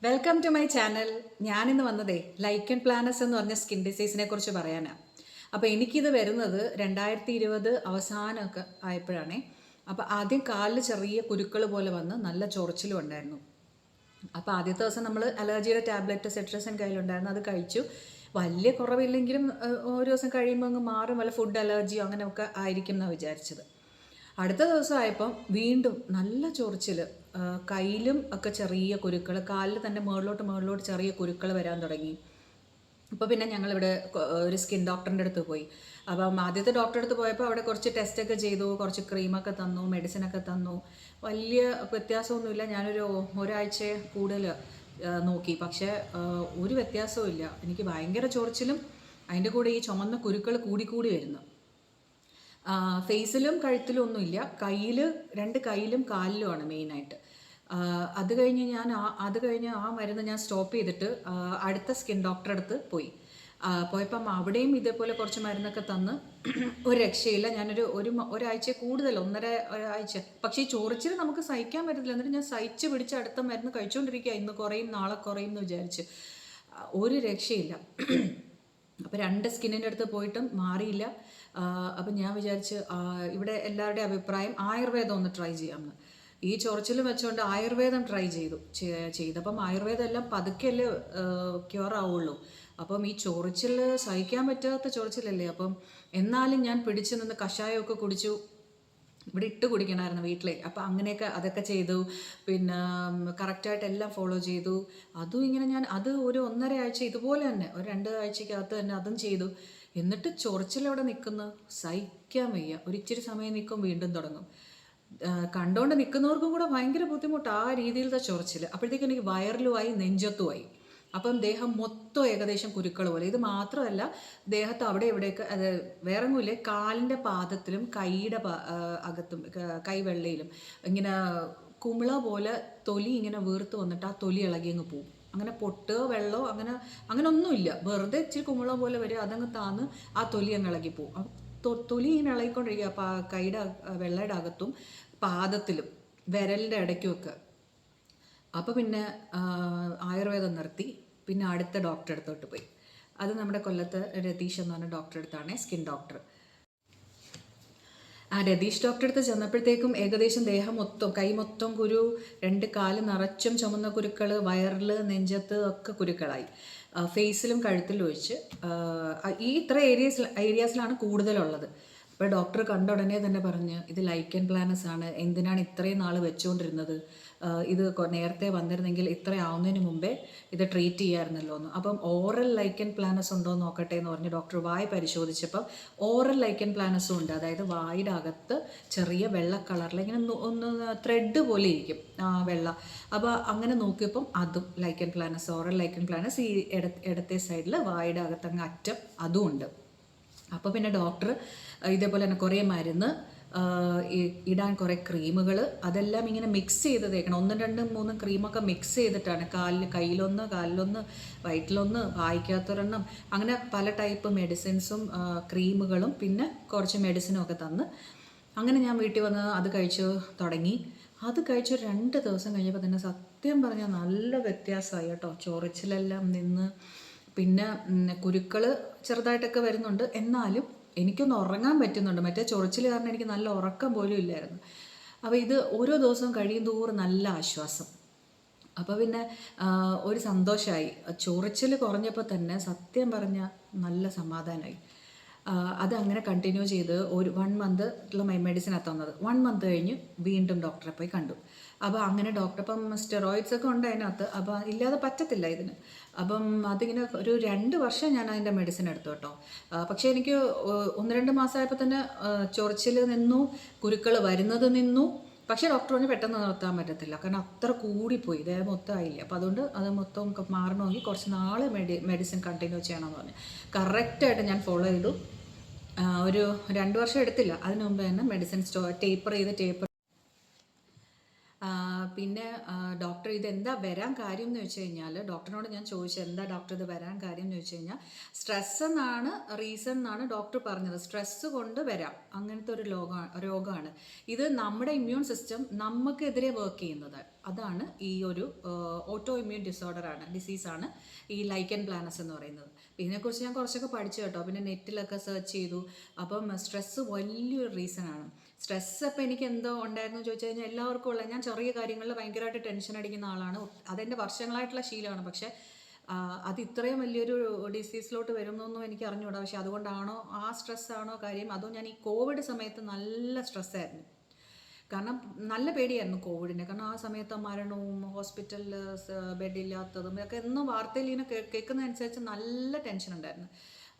Welcome to my channel. ഞാനിന്ന് വന്നതേ ലൈക്കൻ പ്ലാനസ് എന്ന് പറഞ്ഞ സ്കിൻ ഡിസീസിനെ കുറിച്ച് പറയാനാണ്. അപ്പോൾ എനിക്കിത് വരുന്നത് 2020 അവസാനമൊക്കെ ആയപ്പോഴാണേ. അപ്പോൾ ആദ്യം കാലിൽ ചെറിയ കുരുക്കൾ പോലെ വന്ന് നല്ല ചൊറിച്ചിലും ഉണ്ടായിരുന്നു. അപ്പോൾ ആദ്യത്തെ ദിവസം നമ്മൾ അലർജിയുടെ ടാബ്ലറ്റ് സെട്രസൻ കയ്യിലുണ്ടായിരുന്നു, അത് കഴിച്ചു. വലിയ കുറവില്ലെങ്കിലും ഒരു ദിവസം കഴിയുമ്പോൾ അങ്ങ് മാറും, വല്ല ഫുഡ് അലർജിയോ അങ്ങനെയൊക്കെ ആയിരിക്കും എന്നാണ് വിചാരിച്ചത്. അടുത്ത ദിവസമായപ്പം വീണ്ടും നല്ല ചൊറിച്ചിൽ, കയ്യിലും ഒക്കെ ചെറിയ കുരുക്കൾ, കാലിൽ തന്നെ മുകളിലോട്ട് ചെറിയ കുരുക്കൾ വരാൻ തുടങ്ങി. അപ്പോൾ പിന്നെ ഞങ്ങളിവിടെ ഒരു സ്കിൻ ഡോക്ടറിൻ്റെ അടുത്ത് പോയി. അപ്പം ആദ്യത്തെ ഡോക്ടറെ അടുത്ത് പോയപ്പോൾ അവിടെ കുറച്ച് ടെസ്റ്റൊക്കെ ചെയ്തു, കുറച്ച് ക്രീമൊക്കെ തന്നു, മെഡിസിനൊക്കെ തന്നു. വലിയ വ്യത്യാസമൊന്നുമില്ല. ഒരാഴ്ച കൂടുതൽ നോക്കി, പക്ഷേ ഒരു വ്യത്യാസവും ഇല്ല. എനിക്ക് ഭയങ്കര ചൊറിച്ചിലും അതിൻ്റെ കൂടെ ഈ ചുമന്ന കുരുക്കൾ കൂടി വരുന്നു. ഫേസിലും കഴുത്തിലും ഒന്നുമില്ല, രണ്ട് കയ്യിലും കാലിലുമാണ് മെയിനായിട്ട്. അത് കഴിഞ്ഞ് ആ മരുന്ന് ഞാൻ സ്റ്റോപ്പ് ചെയ്തിട്ട് അടുത്ത സ്കിൻ ഡോക്ടറെ അടുത്ത് പോയപ്പം അവിടെയും ഇതേപോലെ കുറച്ച് മരുന്നൊക്കെ തന്ന് ഒരു രക്ഷയില്ല. ഒരാഴ്ച കൂടുതൽ, ഒരാഴ്ച. പക്ഷേ ഈ ചൊറിച്ചിൽ നമുക്ക് സഹിക്കാൻ പറ്റത്തില്ല. എന്നിട്ട് ഞാൻ സഹിച്ച് പിടിച്ച് അടുത്ത മരുന്ന് കഴിച്ചുകൊണ്ടിരിക്കുക. ഇന്ന് കുറയും നാളെ കുറയും എന്ന് വിചാരിച്ച് ഒരു രക്ഷയില്ല. അപ്പോൾ 2 സ്കിന്നിൻ്റെ അടുത്ത് പോയിട്ടും മാറിയില്ല. അപ്പം ഞാൻ വിചാരിച്ച് ഇവിടെ എല്ലാവരുടെയും അഭിപ്രായം ആയുർവേദം ഒന്ന് ട്രൈ ചെയ്യാമെന്ന്. ഈ ചൊറിച്ചിൽ വെച്ചുകൊണ്ട് ആയുർവേദം ട്രൈ ചെയ്തപ്പം ആയുർവേദം എല്ലാം പതുക്കെയല്ലേ ക്യൂർ ആവുള്ളൂ. അപ്പം ഈ ചൊറിച്ചിൽ സഹിക്കാൻ പറ്റാത്ത ചൊറിച്ചിലല്ലേ. അപ്പം എന്നാലും ഞാൻ പിടിച്ചു നിന്ന് കഷായമൊക്കെ കുടിച്ചു. ഇവിടെ ഇട്ട് കുടിക്കണമായിരുന്നു വീട്ടിലെ. അപ്പം അതൊക്കെ ചെയ്തു. പിന്നെ കറക്റ്റായിട്ട് എല്ലാം ഫോളോ ചെയ്തു. അതും ഇങ്ങനെ അത് ഒരു 1.5 ആഴ്ച ഇതുപോലെ തന്നെ, ഒരു 2 ആഴ്ചക്കകത്ത് തന്നെ അതും ചെയ്തു. എന്നിട്ട് ചൊറിച്ചിലവിടെ നിൽക്കുന്നു, സഹിക്കാൻ വയ്യ. ഇച്ചിരി സമയം നിൽക്കും, വീണ്ടും തുടങ്ങും. കണ്ടുകൊണ്ട് നിൽക്കുന്നവർക്കും കൂടെ ഭയങ്കര ബുദ്ധിമുട്ട്, ആ രീതിയിലത്തെ ചൊറിച്ചിൽ. അപ്പോഴത്തേക്കും എനിക്ക് വയറിലുമായി, നെഞ്ചത്തുമായി. അപ്പം ദേഹം മൊത്തം ഏകദേശം കുരുക്കൾ പോലെ. ഇത് മാത്രമല്ല, ദേഹത്ത് അവിടെ ഇവിടെയൊക്കെ, അത് വേറെങ്ങുമില്ലേ, കാലിൻ്റെ പാദത്തിലും കൈയുടെ അകത്തും കൈവെള്ളയിലും ഇങ്ങനെ കുമിള പോലെ തൊലി ഇങ്ങനെ വീർത്ത് വന്നിട്ട് ആ തൊലി ഇളകി അങ്ങ് പോവും. അങ്ങനെ പൊട്ടുകയോ വെള്ളമോ അങ്ങനെ ഒന്നുമില്ല. വെറുതെ ഇച്ചിരി കുമിള പോലെ വരും, അതങ്ങ് താന്ന് ആ തൊലി അങ്ങ് ഇളകി പോവും. തൊലി ഇങ്ങനെ ഇളകിക്കൊണ്ടിരിക്കുക. അപ്പോൾ കൈയുടെ വെള്ളയുടെ അകത്തും പാദത്തിലും വിരലിൻ്റെ ഇടയ്ക്കുമൊക്കെ. അപ്പോൾ പിന്നെ ആയുർവേദം നിർത്തി. പിന്നെ അടുത്ത ഡോക്ടറെ അടുത്തോട്ട് പോയി. അത് നമ്മുടെ കൊല്ലത്ത് രതീഷ് എന്ന് പറഞ്ഞ ഡോക്ടറെ അടുത്താണ്, സ്കിൻ ഡോക്ടർ. രതീഷ് ഡോക്ടറെ അടുത്ത് ചെന്നപ്പോഴത്തേക്കും ഏകദേശം ദേഹം മൊത്തം, കൈ മൊത്തം കുരു, 2 കാല് നിറച്ചും ചുമന്ന കുരുക്കൾ, വയറിൽ നെഞ്ചത്ത് ഒക്കെ കുരുക്കളായി. ഫേസിലും കഴുത്തിലും ഒഴിച്ച് ഈ ഇത്ര ഏരിയാസിലാണ് കൂടുതലുള്ളത്. അപ്പോൾ ഡോക്ടർ കണ്ട ഉടനെ തന്നെ പറഞ്ഞ്, ഇത് ലൈക്കൻ പ്ലാനസ് ആണ്, എന്തിനാണ് ഇത്രയും നാൾ വെച്ചുകൊണ്ടിരുന്നത്, ഇത് നേരത്തെ വന്നിരുന്നെങ്കിൽ ഇത്ര ആവുന്നതിന് മുമ്പേ ഇത് ട്രീറ്റ് ചെയ്യാമായിരുന്നല്ലോ എന്ന്. അപ്പം ഓറൽ ലൈക്കൻ പ്ലാനസ് ഉണ്ടോ എന്ന് നോക്കട്ടെ എന്ന് പറഞ്ഞ് ഡോക്ടർ വായ പരിശോധിച്ചപ്പോൾ ഓറൽ ലൈക്കൻ പ്ലാനസും ഉണ്ട്. അതായത് വായുടെ അകത്ത് ചെറിയ വെള്ള കളറിൽ ഇങ്ങനെ ഒന്ന് ത്രെഡ് പോലെ ഇരിക്കും വെള്ള. അപ്പോൾ അങ്ങനെ നോക്കിയപ്പം അതും ലൈക്കൻ പ്ലാനസ്, ഓറൽ ലൈക്കൻ പ്ലാനസ് ഈ ഇടത്തെ സൈഡിൽ വായുടെ അകത്തങ്ങ് അറ്റം അതും ഉണ്ട്. അപ്പോൾ പിന്നെ ഡോക്ടർ ഇതേപോലെ തന്നെ കുറേ മരുന്ന്, ഇടാൻ കുറേ ക്രീമുകൾ, അതെല്ലാം ഇങ്ങനെ മിക്സ് ചെയ്ത് തേക്കണം. 1, 2, 3 ക്രീമൊക്കെ മിക്സ് ചെയ്തിട്ടാണ് കയ്യിലൊന്ന്, കാലിലൊന്ന്, വയറ്റിലൊന്ന്, വായിക്കാത്തൊരെണ്ണം, അങ്ങനെ പല ടൈപ്പ് മെഡിസിൻസും ക്രീമുകളും പിന്നെ കുറച്ച് മെഡിസിനും ഒക്കെ തന്ന് അങ്ങനെ ഞാൻ വീട്ടിൽ വന്ന് അത് കഴിച്ചു തുടങ്ങി. അത് കഴിച്ച് 2 ദിവസം കഴിഞ്ഞപ്പോൾ തന്നെ സത്യം പറഞ്ഞാൽ നല്ല വ്യത്യാസമായി കേട്ടോ. ചൊറിച്ചിലെല്ലാം നിന്ന്, പിന്നെ കുരുക്കൾ ചെറുതായിട്ടൊക്കെ വരുന്നുണ്ട്, എന്നാലും എനിക്കൊന്ന് ഉറങ്ങാൻ പറ്റുന്നുണ്ട്. മറ്റേ ചൊറിച്ചിൽ കാരണം എനിക്ക് നല്ല ഉറക്കം പോലും ഇല്ലായിരുന്നു. അപ്പോൾ ഇത് ഓരോ ദിവസവും കഴിയും തോറും നല്ല ആശ്വാസം. അപ്പോൾ പിന്നെ ഒരു സന്തോഷമായി. ചൊറിച്ചിൽ കുറഞ്ഞപ്പോൾ തന്നെ സത്യം പറഞ്ഞാൽ നല്ല സമാധാനമായി. അതങ്ങനെ കണ്ടിന്യൂ ചെയ്ത് ഒരു 1 മന്ത് ഉള്ള മെഡിസിനാണ് തന്നത്. 1 മന്ത് കഴിഞ്ഞ് വീണ്ടും ഡോക്ടറെ പോയി കണ്ടു. അപ്പോൾ അങ്ങനെ ഡോക്ടർ, അപ്പം സ്റ്റെറോയിഡ്സ് ഒക്കെ ഉണ്ട് അതിനകത്ത്, അപ്പോൾ ഇല്ലാതെ പറ്റത്തില്ല ഇതിന്. അപ്പം അതിങ്ങനെ ഒരു 2 വർഷം ഞാൻ അതിൻ്റെ മെഡിസിൻ എടുത്തു കേട്ടോ. പക്ഷേ എനിക്ക് 1-2 മാസമായപ്പോൾ തന്നെ ചൊറിച്ചിൽ നിന്നു, കുരുക്കൾ വരുന്നത് നിന്നു. പക്ഷേ ഡോക്ടർ പറഞ്ഞ് പെട്ടെന്ന് നിർത്താൻ പറ്റത്തില്ല, കാരണം അത്ര കൂടിപ്പോയി, ദേഹം മൊത്തം ആയില്ല. അപ്പോൾ അതുകൊണ്ട് അത് മൊത്തം മാറണമെങ്കിൽ കുറച്ച് നാൾ മെഡിസിൻ കണ്ടിന്യൂ ചെയ്യണമെന്ന് പറഞ്ഞു. കറക്റ്റായിട്ട് ഞാൻ ഫോളോ ചെയ്തു. ഒരു 2 വർഷം എടുത്തില്ല, അതിന് മുമ്പ് തന്നെ മെഡിസിൻ ടേപ്പർ ചെയ്ത് പിന്നെ ഡോക്ടർ ഇതെന്താ വരാൻ കാര്യം എന്ന് വെച്ച് കഴിഞ്ഞാൽ ഡോക്ടറിനോട് ഞാൻ ചോദിച്ചു എന്താ ഡോക്ടർ ഇത് വരാൻ കാര്യം എന്ന് വെച്ച് കഴിഞ്ഞാൽ സ്ട്രെസ് എന്നാണ് റീസൺ എന്നാണ് ഡോക്ടർ പറഞ്ഞത്. സ്ട്രെസ്സ് കൊണ്ട് വരാം, അങ്ങനത്തെ ഒരു രോഗമാണ് ഇത്. നമ്മുടെ ഇമ്മ്യൂൺ സിസ്റ്റം നമുക്കെതിരെ വർക്ക് ചെയ്യുന്നത്, അതാണ് ഈ ഒരു ഓട്ടോ ഇമ്മ്യൂൺ ഡിസീസാണ് ഈ ലൈക്കൻ പ്ലാനസ് എന്ന് പറയുന്നത്. ഇതിനെക്കുറിച്ച് ഞാൻ കുറച്ചൊക്കെ പഠിച്ചു കേട്ടോ, പിന്നെ നെറ്റിലൊക്കെ സെർച്ച് ചെയ്തു. അപ്പം സ്ട്രെസ്സ് വലിയൊരു റീസണാണ്. സ്ട്രെസ്സ് അപ്പം എനിക്ക് എന്തോ ഉണ്ടായിരുന്നു ചോദിച്ചു കഴിഞ്ഞാൽ എല്ലാവർക്കും ഉള്ള, ഞാൻ ചെറിയ കാര്യങ്ങളിൽ ഭയങ്കരമായിട്ട് ടെൻഷൻ അടിക്കുന്ന ആളാണ്. അതെൻ്റെ വർഷങ്ങളായിട്ടുള്ള ശീലമാണ്. പക്ഷേ അത് ഇത്രയും വലിയൊരു ഡിസീസിലോട്ട് വരുമെന്നൊന്നും എനിക്ക് അറിഞ്ഞുകൂടാ. പക്ഷെ അതുകൊണ്ടാണോ ആ സ്ട്രെസ്സാണോ കാര്യം, അതോ ഞാൻ ഈ കോവിഡ് സമയത്ത് നല്ല സ്ട്രെസ്സായിരുന്നു. കാരണം നല്ല പേടിയായിരുന്നു കോവിഡിനെ. കാരണം ആ സമയത്ത് മരണവും ഹോസ്പിറ്റലിൽ ബെഡില്ലാത്തതും ഇതൊക്കെ എന്നും വാർത്തയിൽ ഇങ്ങനെ കേൾക്കുന്നതനുസരിച്ച് നല്ല ടെൻഷൻ ഉണ്ടായിരുന്നു.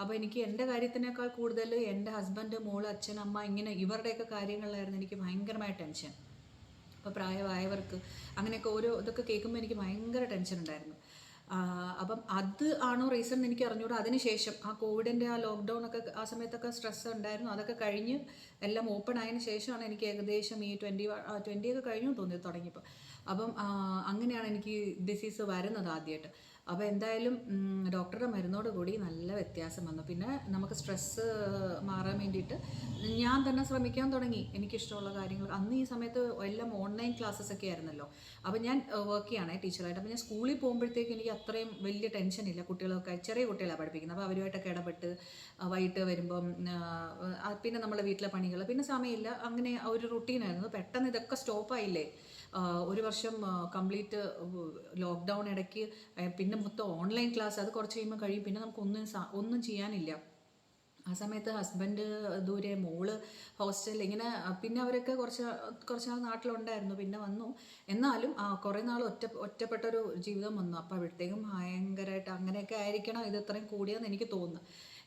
അപ്പോൾ എനിക്ക് എൻ്റെ കാര്യത്തിനേക്കാൾ കൂടുതൽ എൻ്റെ ഹസ്ബൻഡ്, മോള്, അച്ഛൻ, അമ്മ ഇങ്ങനെ ഇവരുടെയൊക്കെ കാര്യങ്ങളിലായിരുന്നു എനിക്ക് ഭയങ്കരമായ ടെൻഷൻ. അപ്പോൾ പ്രായമായവർക്ക് അങ്ങനെയൊക്കെ ഓരോ ഇതൊക്കെ കേൾക്കുമ്പോൾ എനിക്ക് ഭയങ്കര ടെൻഷൻ ഉണ്ടായിരുന്നു. അപ്പം അത് ആണോ റീസൺ എന്ന് എനിക്ക് അറിഞ്ഞൂടാ. അതിനുശേഷം ആ കോവിഡിൻ്റെ ആ ലോക്ക്ഡൗൺ ഒക്കെ ആ സമയത്തൊക്കെ സ്ട്രെസ് ഉണ്ടായിരുന്നു. അതൊക്കെ കഴിഞ്ഞ് എല്ലാം ഓപ്പൺ ആയതിനു ശേഷമാണ് എനിക്ക് ഏകദേശം ഈ 20 ഒക്കെ കഴിഞ്ഞു തോന്നി തുടങ്ങിയപ്പോൾ. അപ്പം അങ്ങനെയാണ് എനിക്ക് ഡിസീസ് വരുന്നത് ആദ്യമായിട്ട്. അപ്പോൾ എന്തായാലും ഡോക്ടറുടെ മരുന്നോട് കൂടി നല്ല വ്യത്യാസം വന്നു. പിന്നെ നമുക്ക് സ്ട്രെസ്സ് മാറാൻ വേണ്ടിയിട്ട് ഞാൻ തന്നെ ശ്രമിക്കാൻ തുടങ്ങി എനിക്കിഷ്ടമുള്ള കാര്യങ്ങൾ. അന്ന് ഈ സമയത്ത് എല്ലാം ഓൺലൈൻ ക്ലാസ്സസ് ഒക്കെ ആയിരുന്നല്ലോ. അപ്പോൾ ഞാൻ വർക്ക് ചെയ്യണേ ടീച്ചറായിട്ട്. അപ്പോൾ ഞാൻ സ്കൂളിൽ പോകുമ്പോഴത്തേക്ക് എനിക്ക് അത്രയും വലിയ ടെൻഷനില്ല. കുട്ടികളൊക്കെ ചെറിയ കുട്ടികളാണ് പഠിപ്പിക്കുന്നത്. അപ്പോൾ അവരുമായിട്ടൊക്കെ ഇടപെട്ട് വൈകിട്ട് വരുമ്പം പിന്നെ നമ്മുടെ വീട്ടിലെ പണികൾ, പിന്നെ സമയമില്ല. അങ്ങനെ ഒരു റുട്ടീനായിരുന്നു. പെട്ടെന്ന് ഇതൊക്കെ സ്റ്റോപ്പായില്ലേ. ഒരു വർഷം കംപ്ലീറ്റ് ലോക്ക്ഡൗൺ ഇടയ്ക്ക്, പിന്നെ മൊത്തം ഓൺലൈൻ ക്ലാസ്, അത് കുറച്ച് കഴിയുമ്പോൾ കഴിയും. പിന്നെ നമുക്ക് ഒന്നും ചെയ്യാനില്ല. ആ സമയത്ത് ഹസ്ബൻഡ് ദൂരെ, മോള് ഹോസ്റ്റലിൽ, ഇങ്ങനെ പിന്നെ അവരൊക്കെ കുറച്ച് നാൾ നാട്ടിലുണ്ടായിരുന്നു, പിന്നെ വന്നു. എന്നാലും കുറേ നാൾ ഒറ്റപ്പെട്ടൊരു ജീവിതം വന്നു. അപ്പോൾ അവിടത്തേക്കും ഭയങ്കരമായിട്ട് അങ്ങനെയൊക്കെ ആയിരിക്കണം ഇത് ഇത്രയും കൂടിയെന്ന് എനിക്ക് തോന്നുന്നു.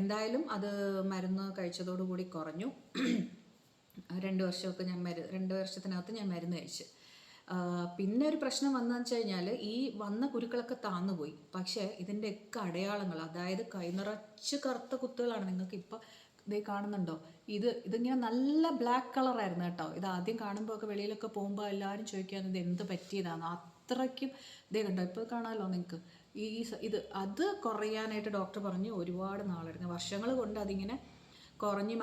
എന്തായാലും അത് മരുന്ന് കഴിച്ചതോടുകൂടി കുറഞ്ഞു. 2 വർഷത്തിനകത്ത് ഞാൻ മരുന്ന് കഴിച്ച്. പിന്നെ ഒരു പ്രശ്നം വന്നതെന്ന് വെച്ച് കഴിഞ്ഞാൽ ഈ വന്ന കുരുക്കളൊക്കെ താന്നുപോയി. പക്ഷേ ഇതിൻ്റെയൊക്കെ അടയാളങ്ങൾ, അതായത് കൈ നിറച്ച് കറുത്ത കുത്തുകളാണ്. നിങ്ങൾക്ക് ഇപ്പോൾ ഇതേ കാണുന്നുണ്ടോ? ഇതിങ്ങനെ നല്ല ബ്ലാക്ക് കളറായിരുന്നു കേട്ടോ. ഇത് ആദ്യം കാണുമ്പോൾ ഒക്കെ വെളിയിലൊക്കെ പോകുമ്പോൾ എല്ലാവരും ചോദിക്കുകയാണ് ഇത് എന്ത് പറ്റിയതാണ്. അത്രയ്ക്കും ഇതേ കണ്ടോ, ഇപ്പോൾ കാണാമല്ലോ നിങ്ങൾക്ക്. അത് കുറയാനായിട്ട് ഡോക്ടർ പറഞ്ഞു ഒരുപാട് നാളെടുക്കും, വർഷങ്ങൾ കൊണ്ട് അതിങ്ങനെ കുറഞ്ഞ്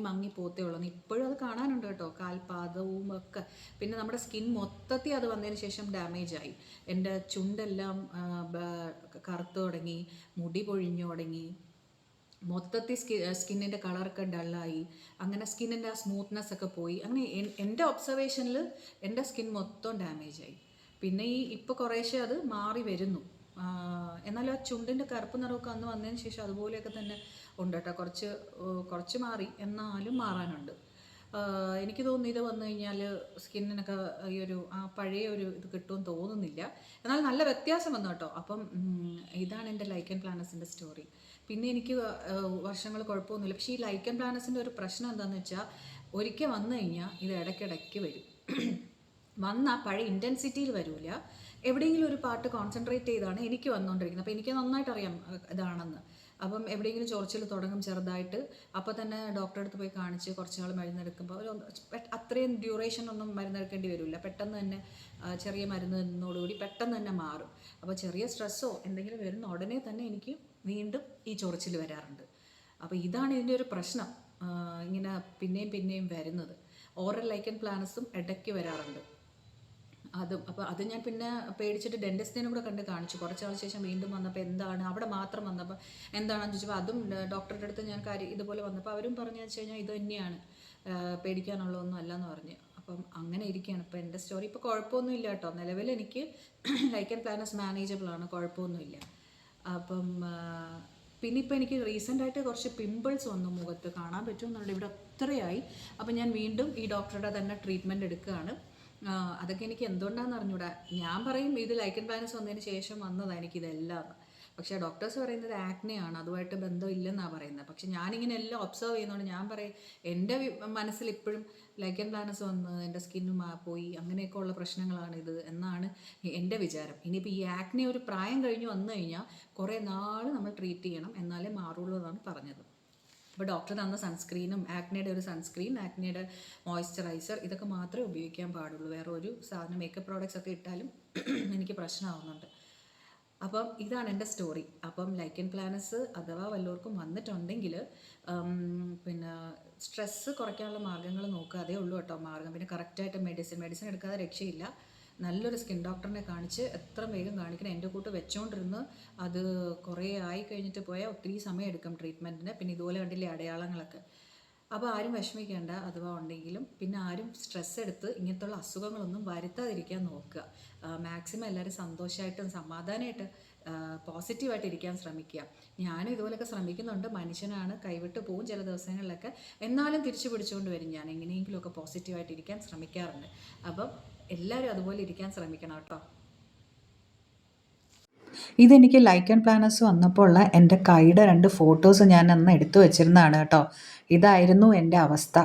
മങ്ങി പോത്തേ ഉള്ളൂ. ഇപ്പോഴും അത് കാണാനുണ്ട് കേട്ടോ, കാൽപാദവും ഒക്കെ. പിന്നെ നമ്മുടെ സ്കിൻ മൊത്തത്തിൽ അത് വന്നതിന് ശേഷം ഡാമേജ് ആയി. എൻ്റെ ചുണ്ടെല്ലാം കറുത്ത് തുടങ്ങി, മുടി പൊഴിഞ്ഞു തുടങ്ങി, മൊത്തത്തിൽ സ്കിന്നിൻ്റെ കളറൊക്കെ ഡള്ളായി. അങ്ങനെ സ്കിന്നിൻ്റെ ആ സ്മൂത്ത്നെസ് ഒക്കെ പോയി. അങ്ങനെ എൻ്റെ ഒബ്സർവേഷനിൽ എൻ്റെ സ്കിൻ മൊത്തം ഡാമേജായി. പിന്നെ ഇപ്പോൾ കുറേശ്ശെ അത് മാറി വരുന്നു. എന്നാലും ആ ചുണ്ടിൻ്റെ കറുപ്പ് നിറമൊക്കെ അന്ന് വന്നതിന് ശേഷം അതുപോലെയൊക്കെ തന്നെ ഉണ്ട് കേട്ടോ. കുറച്ച് മാറി, എന്നാലും മാറാനുണ്ട്. എനിക്ക് തോന്നുന്നു ഇത് വന്നു കഴിഞ്ഞാൽ സ്കിന്നിനൊക്കെ ഈ ഒരു പഴയ ഒരു ഇത് കിട്ടുമെന്ന് തോന്നുന്നില്ല. എന്നാൽ നല്ല വ്യത്യാസം വന്നു കേട്ടോ. അപ്പം ഇതാണ് എൻ്റെ ലൈക്കൻ പ്ലാനസിൻ്റെ സ്റ്റോറി. പിന്നെ എനിക്ക് വർഷങ്ങൾ കുഴപ്പമൊന്നുമില്ല. പക്ഷേ ഈ ലൈക്കൻ പ്ലാനസിൻ്റെ ഒരു പ്രശ്നം എന്താണെന്ന് വെച്ചാൽ, ഒരിക്കൽ വന്നു കഴിഞ്ഞാൽ ഇത് ഇടയ്ക്കിടയ്ക്ക് വരും. വന്നാൽ പഴയ ഇൻറ്റൻസിറ്റിയിൽ വരില്ല. എവിടെയെങ്കിലും ഒരു പാട്ട് കോൺസെൻട്രേറ്റ് ചെയ്താണ് എനിക്ക് വന്നുകൊണ്ടിരിക്കുന്നത്. അപ്പോൾ എനിക്ക് നന്നായിട്ട് അറിയാം ഇതാണെന്ന്. അപ്പം എവിടെയെങ്കിലും ചൊറിച്ചിൽ തുടങ്ങും ചെറുതായിട്ട്, അപ്പോൾ തന്നെ ഡോക്ടറെ അടുത്ത് പോയി കാണിച്ച് കുറച്ച് നാൾ മരുന്നെടുക്കുമ്പോൾ അത്രയും ഡ്യൂറേഷൻ ഒന്നും മരുന്നെടുക്കേണ്ടി വരില്ല. പെട്ടെന്ന് തന്നെ ചെറിയ മരുന്നിനോടുകൂടി പെട്ടെന്ന് തന്നെ മാറും. അപ്പോൾ ചെറിയ സ്ട്രെസ്സോ എന്തെങ്കിലും വരുന്ന ഉടനെ തന്നെ എനിക്ക് വീണ്ടും ഈ ചൊറിച്ചിൽ വരാറുണ്ട്. അപ്പോൾ ഇതാണ് ഇതിൻ്റെ ഒരു പ്രശ്നം, ഇങ്ങനെ പിന്നെയും വരുന്നത്. ഓറൽ ലൈക്കൻ പ്ലാനസും ഇടയ്ക്ക് വരാറുണ്ട്. അപ്പോൾ അത് ഞാൻ പിന്നെ പേടിച്ചിട്ട് ഡെൻറ്റിസ്റ്റിനും കൂടെ കാണിച്ചു. കുറച്ച് നാൾ ശേഷം വീണ്ടും വന്നപ്പോൾ എന്താണ്, അവിടെ മാത്രം വന്നപ്പോൾ എന്താണെന്ന് ചോദിച്ചപ്പോൾ അതും ഡോക്ടറുടെ അടുത്ത് ഞാൻ ഇതുപോലെ വന്നപ്പോൾ അവരും പറഞ്ഞു വെച്ച് കഴിഞ്ഞാൽ ഇത് തന്നെയാണ്, പേടിക്കാനുള്ളതൊന്നും അല്ലയെന്ന് പറഞ്ഞു. അപ്പം അങ്ങനെ ഇരിക്കുകയാണ് ഇപ്പോൾ എൻ്റെ സ്റ്റോറി. ഇപ്പോൾ കുഴപ്പമൊന്നുമില്ല കേട്ടോ. നിലവിൽ എനിക്ക് ലൈക്കൻ പ്ലാനസ് മാനേജബിളാണ്, കുഴപ്പമൊന്നുമില്ല. അപ്പം പിന്നെ ഇപ്പോൾ എനിക്ക് റീസെൻ്റായിട്ട് കുറച്ച് പിമ്പിൾസ് വന്നു മുഖത്ത്, കാണാൻ പറ്റുമെന്നുണ്ട്. ഇവിടെ അത്രയായി. അപ്പം ഞാൻ വീണ്ടും ഈ ഡോക്ടറുടെ തന്നെ ട്രീറ്റ്മെൻറ്റ് എടുക്കുകയാണ്. അതൊക്കെ എനിക്ക് എന്തുകൊണ്ടാണെന്ന് അറിഞ്ഞൂടാ. ഞാൻ പറയും ഇത് ലൈക്കൻ പ്ലാനസ് വന്നതിന് ശേഷം വന്നതാണ് എനിക്കിതെല്ലാം. പക്ഷേ ഡോക്ടേഴ്സ് പറയുന്നത് ആക്നെയാണ്, അതുമായിട്ട് ബന്ധമില്ലെന്നാണ് പറയുന്നത്. പക്ഷെ ഞാനിങ്ങനെ എല്ലാം ഒബ്സർവ് ചെയ്യുന്നതുകൊണ്ട് ഞാൻ പറയും എൻ്റെ മനസ്സിൽ ഇപ്പോഴും ലൈക്കൻ പ്ലാനസ് വന്ന് എൻ്റെ സ്കിന്നും പോയി അങ്ങനെയൊക്കെ ഉള്ള പ്രശ്നങ്ങളാണിത് എന്നാണ് എൻ്റെ വിചാരം. ഇനിയിപ്പോൾ ഈ ആക്നെ ഒരു പ്രായം കഴിഞ്ഞ് വന്നു കഴിഞ്ഞാൽ കുറേ നാൾ നമ്മൾ ട്രീറ്റ് ചെയ്യണം, എന്നാലേ മാറുള്ളൂ എന്നാണ് പറഞ്ഞത്. അപ്പോൾ ഡോക്ടർ തന്ന സൺസ്ക്രീനും ആക്നയുടെ ഒരു സൺസ്ക്രീൻ, ആക്നയുടെ മോയ്സ്ചറൈസർ, ഇതൊക്കെ മാത്രമേ ഉപയോഗിക്കാൻ പാടുള്ളൂ. വേറെ ഒരു സാധനം മേക്കപ്പ് പ്രോഡക്റ്റ്സ് ഒക്കെ ഇട്ടാലും എനിക്ക് പ്രശ്നമാവുന്നുണ്ട്. അപ്പം ഇതാണ് എൻ്റെ സ്റ്റോറി. അപ്പം ലൈക്കൻ പ്ലാനസ് അഥവാ വല്ലവർക്കും വന്നിട്ടുണ്ടെങ്കിൽ പിന്നെ സ്ട്രെസ്സ് കുറയ്ക്കാനുള്ള മാർഗ്ഗങ്ങൾ നോക്കുക, അതേ ഉള്ളൂ കേട്ടോ മാർഗ്ഗം. പിന്നെ കറക്റ്റായിട്ട് മെഡിസിൻ എടുക്കാതെ രക്ഷയില്ല. നല്ലൊരു സ്കിൻ ഡോക്ടറിനെ കാണിച്ച് എത്ര വേഗം കാണിക്കണം. എൻ്റെ കൂട്ട് വെച്ചോണ്ടിരുന്ന് അത് കുറേ ആയി കഴിഞ്ഞിട്ട് പോയാൽ ഒത്തിരി സമയം എടുക്കും ട്രീറ്റ്മെൻറ്റിന്. പിന്നെ ഇതുപോലെ കണ്ടില്ലേ അടയാളങ്ങളൊക്കെ. അപ്പോൾ ആരും വിഷമിക്കേണ്ട അഥവാ ഉണ്ടെങ്കിലും. പിന്നെ ആരും സ്ട്രെസ് എടുത്ത് ഇങ്ങനത്തുള്ള അസുഖങ്ങളൊന്നും വരുത്താതിരിക്കാൻ നോക്കുക. മാക്സിമം എല്ലാവരും സന്തോഷമായിട്ടും സമാധാനമായിട്ട് പോസിറ്റീവായിട്ട് ഇരിക്കാൻ ശ്രമിക്കുക. ഞാനും ഇതുപോലെയൊക്കെ ശ്രമിക്കുന്നുണ്ട്. മനുഷ്യനാണ്, കൈവിട്ട് പോവും ചില ദിവസങ്ങളിലൊക്കെ. എന്നാലും തിരിച്ചു പിടിച്ചുകൊണ്ട് വരും. ഞാൻ എങ്ങനെയെങ്കിലുമൊക്കെ പോസിറ്റീവായിട്ട് ഇരിക്കാൻ ശ്രമിക്കാറുണ്ട്. അപ്പം എല്ലാവരും അതുപോലെ ഇരിക്കാൻ ശ്രമിക്കണം കേട്ടോ. ഇതെനിക്ക് ലൈക്കൻ പ്ലാനസ് വന്നപ്പോൾ ഉള്ള എൻ്റെ കൈയുടെ 2 ഫോട്ടോസ് ഞാൻ അന്ന് എടുത്തു വെച്ചിരുന്നതാണ് കേട്ടോ. ഇതായിരുന്നു എൻ്റെ അവസ്ഥ.